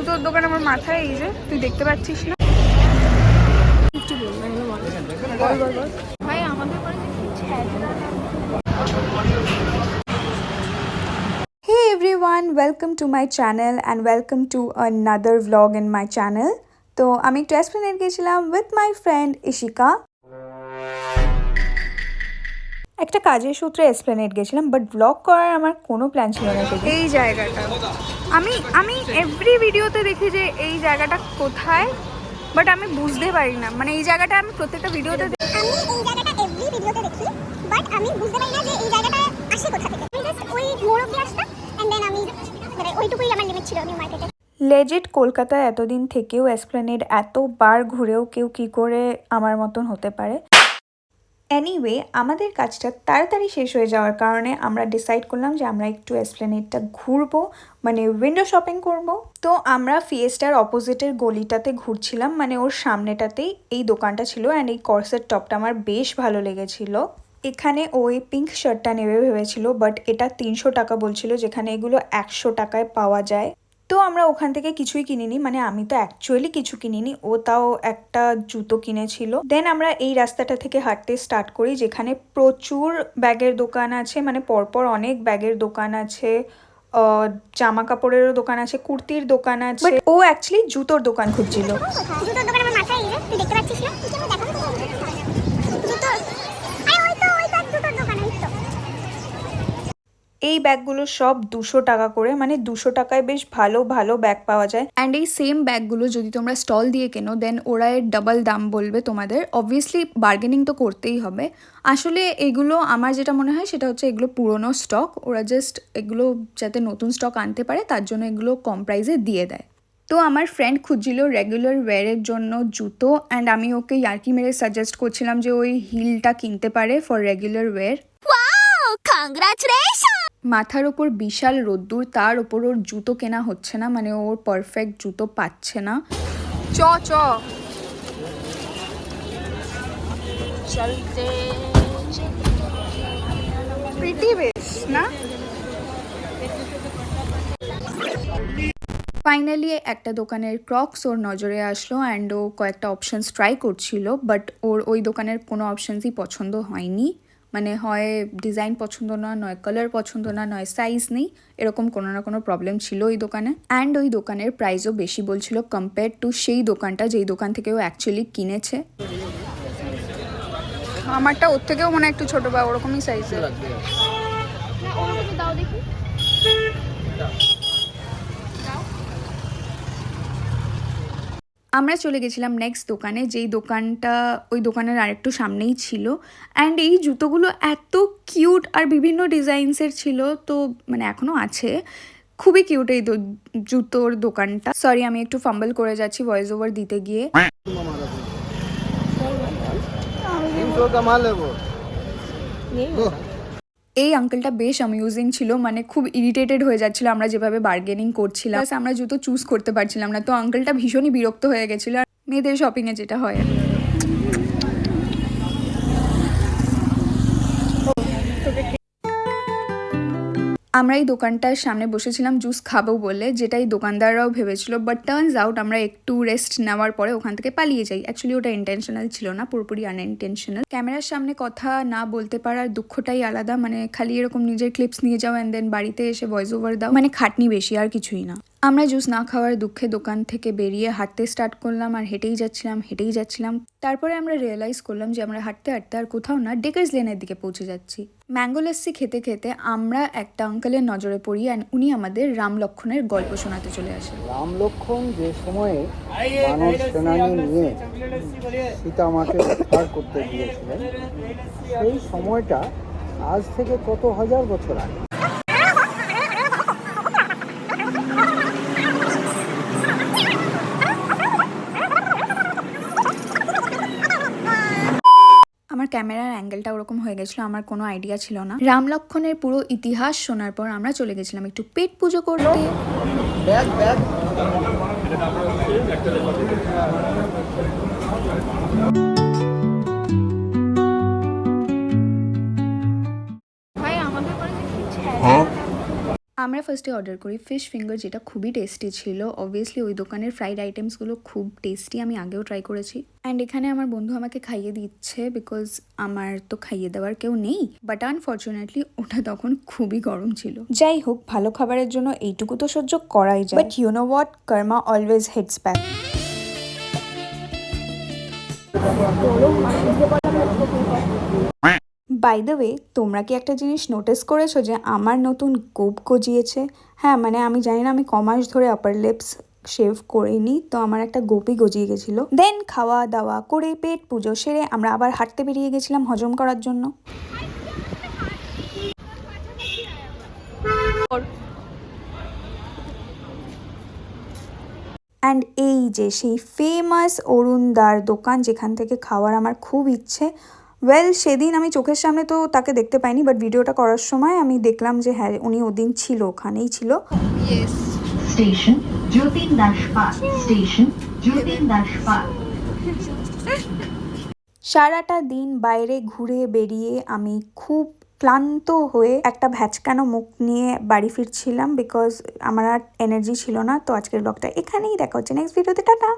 জুতোর দোকান আমার মাথায়, এই যে তুই দেখতে পাচ্ছিস না। ভাই আমাদের Hey everyone, welcome to my channel and welcome to another vlog in my channel. তো আমি একটু এসপ্ল্যানেড গেছিলাম with my friend ইশিকা। একটা কাজের সূত্রে এসপ্ল্যানেড গেছিলাম, বাট ব্লগ করার আমার কোনো প্ল্যান ছিল না। এই জায়গাটা আমি এভরি ভিডিওতে দেখি যে এই জায়গাটা কোথায়, বাট আমি বুঝতে পারি না। মানে এই জায়গাটা আমি প্রত্যেকটা ভিডিওতে আমি এই জায়গাটা এভরি ভিডিওতে দেখি, বাট আমি বুঝতে পারি না যে এই জায়গাটা আসে কোথা থেকে। আমি জাস্ট ওই মোড় অব্দি আসতাম এন্ড দেন আমি মানে ওইটুকুই আমার লিমিট ছিল নিউ মার্কেটে। লেজিট কলকাতায় এতদিন থেকেও এসপ্ল্যানেড এতবার ঘুরেও কেউ কী করে আমার মতন হতে পারে। এনিওয়ে, আমাদের কাজটা তাড়াতাড়ি শেষ হয়ে যাওয়ার কারণে আমরা ডিসাইড করলাম যে আমরা একটু এসপ্ল্যানেডটা ঘুরবো, মানে উইন্ডো শপিং করব। তো আমরা ফিয়েস্টার অপোজিটের গলিটাতে ঘুরছিলাম, মানে ওর সামনেটাতেই এই দোকানটা ছিল। অ্যান্ড এই কর্সেট টপটা আমার বেশ ভালো লেগেছিল। এখানে ওই পিঙ্ক শার্টটা নেবে ভেবেছিল, বাট এটা 300 টাকা বলছিল, যেখানে এগুলো 100 টাকায় পাওয়া যায়। তো আমরা ওখান থেকে কিছুই কিনিনি, মানে আমি তো অ্যাকচুয়ালি কিছু কিনিনি, ও তাও একটা জুতো কিনেছিল। দেন আমরা এই রাস্তাটা থেকে হাঁটতে স্টার্ট করি, যেখানে প্রচুর ব্যাগের দোকান আছে, মানে পরপর অনেক ব্যাগের দোকান আছে, জামা কাপড়েরও দোকান আছে, কুর্তির দোকান আছে। বাট ও অ্যাকচুয়ালি জুতোর দোকান খুঁজছিল। জুতোর দোকান আমার মাথায়, এই যে তুই দেখতে পাচ্ছিস না, জুতো ওই তো জুতোর দোকান। এই ব্যাগগুলো সব 200 টাকা করে, মানে 200 টাকায় বেশ ভালো ভালো ব্যাগ পাওয়া যায়। অ্যান্ড এই সেম ব্যাগগুলো যদি তোমরা স্টল দিয়ে কেনো, দেন ওরা এর ডাবল দাম বলবে তোমাদের। অবভিয়াসলি বার্গেনিং তো করতেই হবে। আসলে এগুলো আমার যেটা মনে হয় সেটা হচ্ছে এগুলো পুরনো স্টক, ওরা জাস্ট এগুলো যাতে নতুন স্টক আনতে পারে তার জন্য এগুলো কম প্রাইসে দিয়ে দেয়। তো আমার ফ্রেন্ড খুঁজছিল রেগুলার ওয়্যারের জন্য জুতো, অ্যান্ড আমি ওকে ইয়ার্কি মেরে সাজেস্ট করছিলাম যে ওই হিলটা কিনতে পারে ফর রেগুলার ওয়্যার। মাথার ওপর বিশাল রোদ্দুর, তার ওপর ওর জুতো কেনা হচ্ছে না, মানে ওর পারফেক্ট জুতো পাচ্ছে না। চ চলতে প্রিটি বেশ না। ফাইনালি একটা দোকানের ক্রক্স ওর নজরে আসলো, অ্যান্ড ও কয়েকটা অপশানস ট্রাই করছিল, বাট ওর ওই দোকানের কোনো অপশানসই পছন্দ হয়নি। মানে হয় ডিজাইন পছন্দ না, নয় কালার পছন্দ না, নয় সাইজ নেই, এরকম কোনো না কোনো প্রবলেম ছিল ওই দোকানে। অ্যান্ড ওই দোকানের প্রাইসও বেশি বলছিল কম্পেয়ার টু সেই দোকানটা যেই দোকান থেকে ও অ্যাকচুয়ালি কিনেছে। আমারটা ওর থেকেও মনে একটু ছোট বা ওরকমই সাইজের। আমরা চলে গেছিলাম নেক্সট দোকানে, যেই দোকানটা ওই দোকানের আরেকটু সামনেই ছিল। অ্যান্ড এই জুতোগুলো এত কিউট আর বিভিন্ন ডিজাইনসের ছিল, তো মানে এখনও আছে। খুবই কিউট এই জুতোর দোকানটা। সরি, আমি একটু ফাম্বল করে যাচ্ছি ভয়েস ওভার দিতে গিয়ে। এই আঙ্কেলটা বেশ অ্যামিউজিং ছিল, মানে খুব ইরিটেটেড হয়ে যাচ্ছিল আমরা যেভাবে বার্গেনিং করছিলাম। আমরা জুতো চুজ করতে পারছিলাম না, তো আঙ্কেলটা ভীষণই বিরক্ত হয়ে গেছিল। আর মেয়েদের শপিংয়ে যেটা হয়। আমরা এই দোকানটার সামনে বসেছিলাম জুস খাবো বলে, যেটা এই দোকানদাররাও ভেবেছিল, বাট টার্নস আউট আমরা একটু রেস্ট নেওয়ার পরে ওখান থেকে পালিয়ে যাই। অ্যাকচুয়ালি ওটা ইন্টেনশনাল ছিল না, পুরোপুরি আনইন্টেনশনাল। ক্যামেরার সামনে কথা না বলতে পারার দুঃখটাই আলাদা, মানে খালি এরকম নিজের ক্লিপস নিয়ে যাও অ্যান্ড দেন বাড়িতে এসে ভয়েস ওভার দাও, মানে খাটনি বেশি আর কিছুই না। আমরা জুস না খাওয়ার দুঃখে দোকান থেকে বেরিয়ে হাঁটতে স্টার্ট করলাম, আর হেঁটেই যাচ্ছিলাম। তারপরে আমরা রিয়েলাইজ করলাম যে আমরা হাঁটতে হাঁটতে আর কোথাও না, ডেকার্স লেনের দিকে পৌঁছে যাচ্ছি। ম্যাঙ্গো লাস্সি খেতে খেতে আমরা একটা আঙ্কেলের নজরে পড়ি, অ্যান্ড উনি আমাদের রাম লক্ষণের গল্প শোনাতে চলে আসেন। রাম লক্ষণ যে সময়ে বানর সেনানি নিয়ে সীতা মাকে উদ্ধার করতে গিয়েছিলেন, সেই সময়টা আজ থেকে কত হাজার বছর আগে। আমার ক্যামেরার অ্যাঙ্গেলটা ওরকম হয়ে গেছিলো, আমার কোনো আইডিয়া ছিল না। রাম লক্ষণের পুরো ইতিহাস শোনার পর আমরা চলে গেছিলাম একটু পেট পুজো করতে। আমরা ফার্স্টে অর্ডার করি ফিশ ফিঙ্গার, যেটা খুবই টেস্টি ছিল। অবভিয়াসলি ওই দোকানের ফ্রাইড আইটেমসগুলো খুব টেস্টি, আমি আগেও ট্রাই করেছি। অ্যান্ড এখানে আমার বন্ধু আমাকে খাইয়ে দিচ্ছে বিকজ আমার তো খাইয়ে দেওয়ার কেউ নেই, বাট আনফর্চুনেটলি ওটা তখন খুবই গরম ছিল। যাই হোক, ভালো খাবারের জন্য এইটুকু তো সহ্য করাই যায়, but you know what, karma always hits back. By the way, তোমরা কি একটা জিনিস নোটিস করেছো যে আমার নতুন গোপ গজিয়েছে? হ্যাঁ, মানে আমি জানি না, আমি কমাস ধরে আপার লিপস শেভ করিনি, তো আমার একটা গোপই গজিয়ে গেছিলো। দেন খাওয়া দাওয়া করে পেট পুজো সেরে আমরা আবার হাঁটতে বেরিয়ে গেছিলাম হজম করার জন্য। অ্যান্ড এই যে সেই ফেমাস অরুণদার দোকান, যেখান থেকে খাওয়ার আমার খুব ইচ্ছে। ওয়েল, সেদিন আমি চোখের সামনে তো তাকে দেখতে পাইনি, বাট ভিডিওটা করার সময় আমি দেখলাম যে হ্যাঁ, উনি ওদিন ছিল, ওখানেই ছিল। Station Jatin Das park, station Jatin Das park. সারাটা দিন বাইরে ঘুরে বেরিয়ে আমি খুব ক্লান্ত হয়ে একটা ভ্যাচকানো মুখ নিয়ে বাড়ি ফিরছিলাম বিকজ আমার আর এনার্জি ছিল না। তো আজকের ব্লগটা এখানেই, দেখা হচ্ছে নেক্সট ভিডিওতে, টাটা।